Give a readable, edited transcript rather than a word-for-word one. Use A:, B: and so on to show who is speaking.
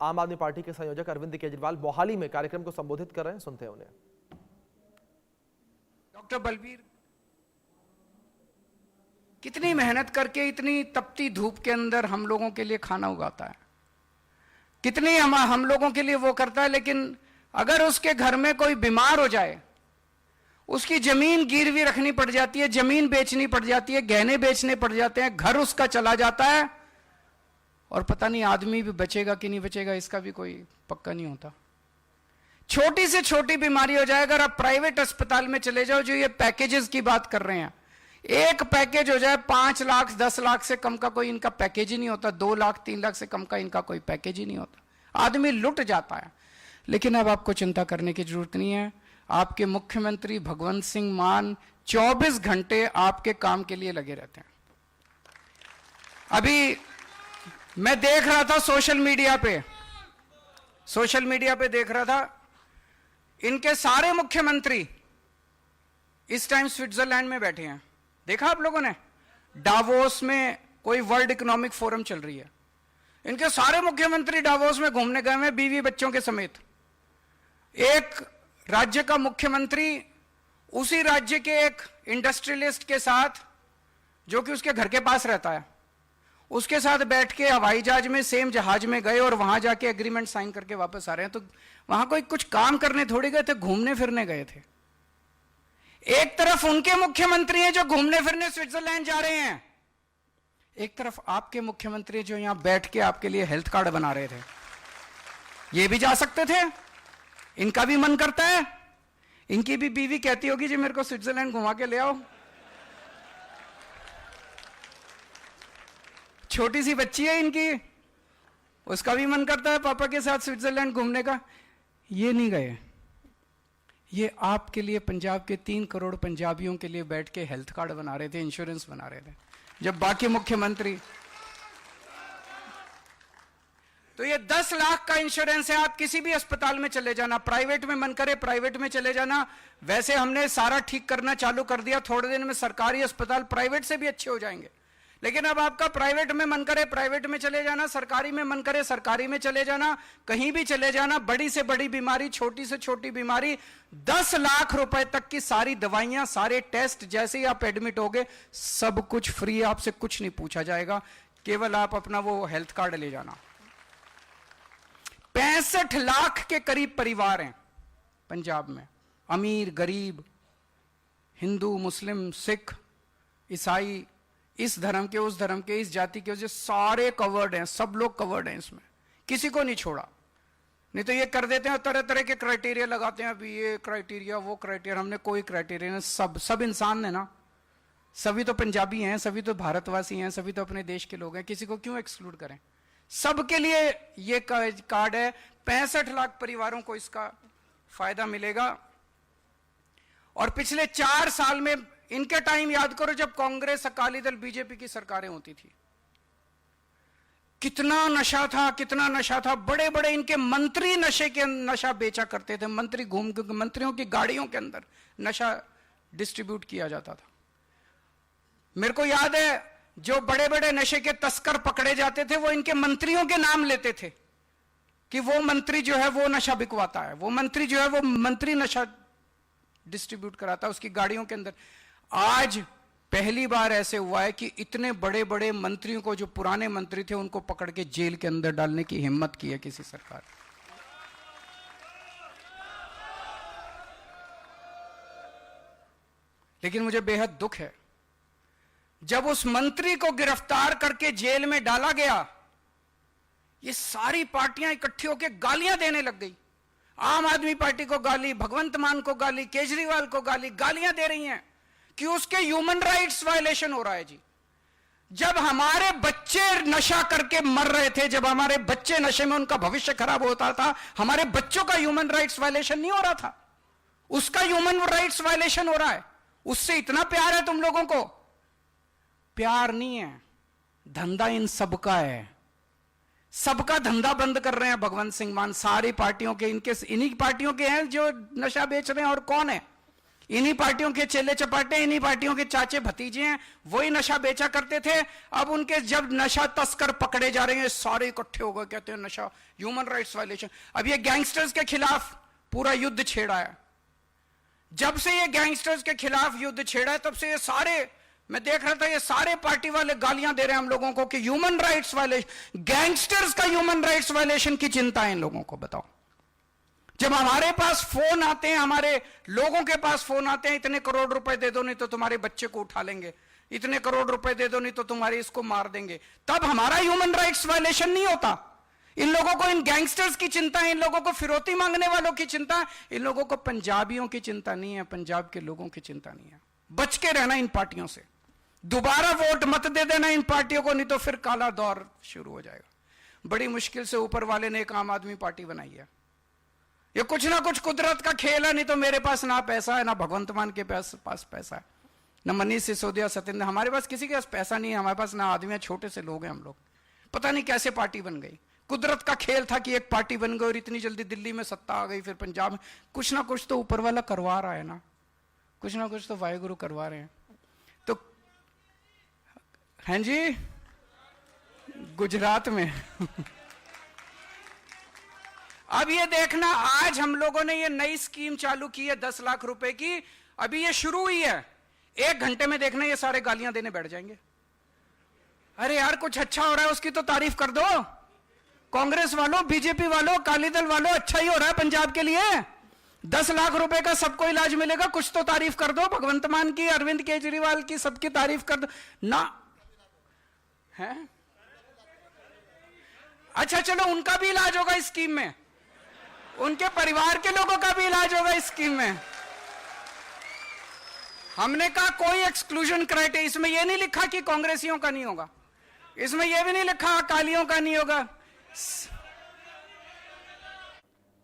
A: आम आदमी पार्टी के संयोजक अरविंद केजरीवाल मोहाली में कार्यक्रम को संबोधित कर रहे हैं, सुनते हैं उन्हें।
B: डॉक्टर बलबीर कितनी मेहनत करके इतनी तपती धूप के अंदर हम लोगों के लिए खाना उगाता है, कितनी हम लोगों के लिए वो करता है, लेकिन अगर उसके घर में कोई बीमार हो जाए, उसकी जमीन गिरवी रखनी पड़ जाती है, जमीन बेचनी पड़ जाती है, गहने बेचने पड़ जाते हैं, घर उसका चला जाता है और पता नहीं आदमी भी बचेगा कि नहीं बचेगा इसका भी कोई पक्का नहीं होता। छोटी से छोटी बीमारी हो जाए, अगर आप प्राइवेट अस्पताल में चले जाओ, जो ये पैकेजेस की बात कर रहे हैं, एक पैकेज हो जाए 5 लाख 10 लाख से कम का कोई इनका पैकेज ही नहीं होता, 2 लाख 3 लाख से कम का इनका कोई पैकेज ही नहीं होता, आदमी लुट जाता है। लेकिन अब आपको चिंता करने की जरूरत नहीं है। आपके मुख्यमंत्री भगवंत सिंह मान 24 घंटे आपके काम के लिए लगे रहते हैं। अभी मैं देख रहा था सोशल मीडिया पे देख रहा था, इनके सारे मुख्यमंत्री इस टाइम स्विट्जरलैंड में बैठे हैं। देखा आप लोगों ने? डावोस में कोई वर्ल्ड इकोनॉमिक फोरम चल रही है, इनके सारे मुख्यमंत्री डावोस में घूमने गए हैं बीवी बच्चों के समेत। एक राज्य का मुख्यमंत्री उसी राज्य के एक इंडस्ट्रियलिस्ट के साथ, जो कि उसके घर के पास रहता है, उसके साथ बैठ के हवाई जहाज में, सेम जहाज में गए और वहां जाके एग्रीमेंट साइन करके वापस आ रहे हैं। तो वहां कोई कुछ काम करने थोड़ी गए थे, घूमने फिरने गए थे। एक तरफ उनके मुख्यमंत्री हैं जो घूमने फिरने स्विट्जरलैंड जा रहे हैं, एक तरफ आपके मुख्यमंत्री जो यहां बैठ के आपके लिए हेल्थ कार्ड बना रहे थे। ये भी जा सकते थे, इनका भी मन करता है। इनकी भी बीवी कहती होगी जी मेरे को स्विट्जरलैंड घुमा के ले आओ। छोटी सी बच्ची है इनकी, उसका भी मन करता है पापा के साथ स्विट्जरलैंड घूमने का। ये नहीं गए, ये आपके लिए, पंजाब के 3 करोड़ पंजाबियों के लिए बैठ के हेल्थ कार्ड बना रहे थे, इंश्योरेंस बना रहे थे, जब बाकी मुख्यमंत्री। तो ये 10 लाख का इंश्योरेंस है। आप किसी भी अस्पताल में चले जाना, प्राइवेट में मन करे प्राइवेट में चले जाना। वैसे हमने सारा ठीक करना चालू कर दिया, थोड़े दिन में सरकारी अस्पताल प्राइवेट से भी अच्छे हो जाएंगे। लेकिन अब आपका प्राइवेट में मन करे प्राइवेट में चले जाना, सरकारी में मन करे सरकारी में चले जाना, कहीं भी चले जाना। बड़ी से बड़ी बीमारी, छोटी से छोटी बीमारी, 10 लाख रुपए तक की सारी दवाइयां, सारे टेस्ट, जैसे ही आप एडमिट होगे सब कुछ फ्री, आपसे कुछ नहीं पूछा जाएगा, केवल आप अपना वो हेल्थ कार्ड ले जाना। 65 लाख के करीब परिवार हैं पंजाब में, अमीर गरीब, हिंदू मुस्लिम सिख ईसाई, इस धर्म के उस धर्म के, इस जाति के, जो सारे कवर्ड हैं, सब लोग कवर्ड हैं इसमें, किसी को नहीं छोड़ा। नहीं तो ये कर देते हैं, तरह तरह के क्राइटेरिया लगाते हैं, अभी ये क्राइटेरिया वो क्राइटेरिया। हमने कोई क्राइटेरिया नहीं, सब इंसान है ना, सभी तो पंजाबी हैं, सभी तो भारतवासी हैं, सभी तो अपने देश के लोग हैं, किसी को क्यों एक्सक्लूड करें? सबके लिए ये कार्ड है। 65 लाख परिवारों को इसका फायदा मिलेगा। और पिछले 4 साल में, इनके टाइम याद करो जब कांग्रेस, अकाली दल, बीजेपी की सरकारें होती थी, कितना नशा था, कितना नशा था। बड़े बड़े इनके मंत्री नशा बेचा करते थे, मंत्री घूम के मंत्रियों की गाड़ियों के अंदर नशा डिस्ट्रीब्यूट किया जाता था। मेरे को याद है जो बड़े बड़े नशे के तस्कर पकड़े जाते थे, वो इनके मंत्रियों के नाम लेते थे कि वो मंत्री जो है वो नशा बिकवाता है, वो मंत्री जो है वो मंत्री नशा डिस्ट्रीब्यूट कराता है उसकी गाड़ियों के अंदर। आज पहली बार ऐसे हुआ है कि इतने बड़े बड़े मंत्रियों को, जो पुराने मंत्री थे, उनको पकड़ के जेल के अंदर डालने की हिम्मत की है किसी सरकार। लेकिन मुझे बेहद दुख है, जब उस मंत्री को गिरफ्तार करके जेल में डाला गया, ये सारी पार्टियां इकट्ठी होकर गालियां देने लग गई। आम आदमी पार्टी को गाली, भगवंत मान को गाली, केजरीवाल को गाली, गालियां दे रही हैं कि उसके ह्यूमन राइट्स वायलेशन हो रहा है जी। जब हमारे बच्चे नशा करके मर रहे थे, जब हमारे बच्चे नशे में उनका भविष्य खराब होता था, हमारे बच्चों का ह्यूमन राइट्स वायलेशन नहीं हो रहा था, उसका ह्यूमन राइट्स वायलेशन हो रहा है। उससे इतना प्यार है तुम लोगों को? प्यार नहीं है, धंधा इन सबका है। सबका धंधा बंद कर रहे हैं भगवंत सिंह मान, सारी पार्टियों के, इन्हीं पार्टियों के हैं जो नशा बेच रहे हैं। और कौन है? इन्हीं पार्टियों के चेले चपाटे, इन्हीं पार्टियों के चाचे भतीजे हैं, वही नशा बेचा करते थे। अब उनके जब नशा तस्कर पकड़े जा रहे हैं, सारे इकट्ठे हो गए, कहते हैं नशा ह्यूमन राइट्स वायलेशन। अब ये गैंगस्टर्स के खिलाफ पूरा युद्ध छेड़ा है। जब से ये गैंगस्टर्स के खिलाफ युद्ध छेड़ा है, तब से ये सारे, मैं देख रहा था, ये सारे पार्टी वाले गालियां दे रहे हैं हम लोगों को कि ह्यूमन राइट्स वायलेशन, गैंगस्टर्स का ह्यूमन राइट्स वायलेशन की चिंता है इन लोगों को। बताओ, जब हमारे पास फोन आते हैं, हमारे लोगों के पास फोन आते हैं, इतने करोड़ रुपए दे दो नहीं तो तुम्हारे बच्चे को उठा लेंगे, इतने करोड़ रुपए दे दो नहीं तो तुम्हारे इसको मार देंगे, तब हमारा ह्यूमन राइट्स वायलेशन नहीं होता। इन लोगों को इन गैंगस्टर्स की चिंता है, इन लोगों को फिरौती मांगने वालों की चिंता है, इन लोगों को पंजाबियों की चिंता नहीं है, पंजाब के लोगों की चिंता नहीं है। बच के रहना इन पार्टियों से, दोबारा वोट मत दे देना इन पार्टियों को, नहीं तो फिर काला दौर शुरू हो जाएगा। बड़ी मुश्किल से ऊपर वाले ने एक आम आदमी पार्टी बनाई है। ये कुछ ना कुछ कुदरत का खेल है, नहीं तो मेरे पास ना पैसा है, ना भगवंत मान के पास पैसा है, ना मनीष सिसोदिया, सत्येंद्र, हमारे पास किसी के पास पैसा नहीं है, हमारे पास ना आदमी है, छोटे से लोग हैं हम लोग। पता नहीं कैसे पार्टी बन गई, कुदरत का खेल था कि एक पार्टी बन गई और इतनी जल्दी दिल्ली में सत्ता आ गई, फिर पंजाब में। कुछ ना कुछ तो ऊपर वाला करवा रहा है ना, कुछ ना कुछ तो वाहेगुरु करवा रहे हैं। तो हैं जी, गुजरात में अब ये देखना, आज हम लोगों ने ये नई स्कीम चालू की है 10 लाख रुपए की, अभी ये शुरू हुई है, 1 घंटे में देखना ये सारे गालियां देने बैठ जाएंगे। अरे यार, कुछ अच्छा हो रहा है उसकी तो तारीफ कर दो। कांग्रेस वालों, बीजेपी वालों, अकाली दल वालों, अच्छा ही हो रहा है पंजाब के लिए, 10 लाख रुपए का सबको इलाज मिलेगा, कुछ तो तारीफ कर दो। भगवंत मान की, अरविंद केजरीवाल की, सबकी तारीफ कर दो ना है। अच्छा चलो, उनका भी इलाज होगा इस स्कीम में, उनके परिवार के लोगों का भी इलाज होगा इस स्कीम में। हमने कहा कोई एक्सक्लूजन क्राइटेरिया, इसमें यह नहीं लिखा कि कांग्रेसियों का नहीं होगा, इसमें यह भी नहीं लिखा अकालियों का नहीं होगा।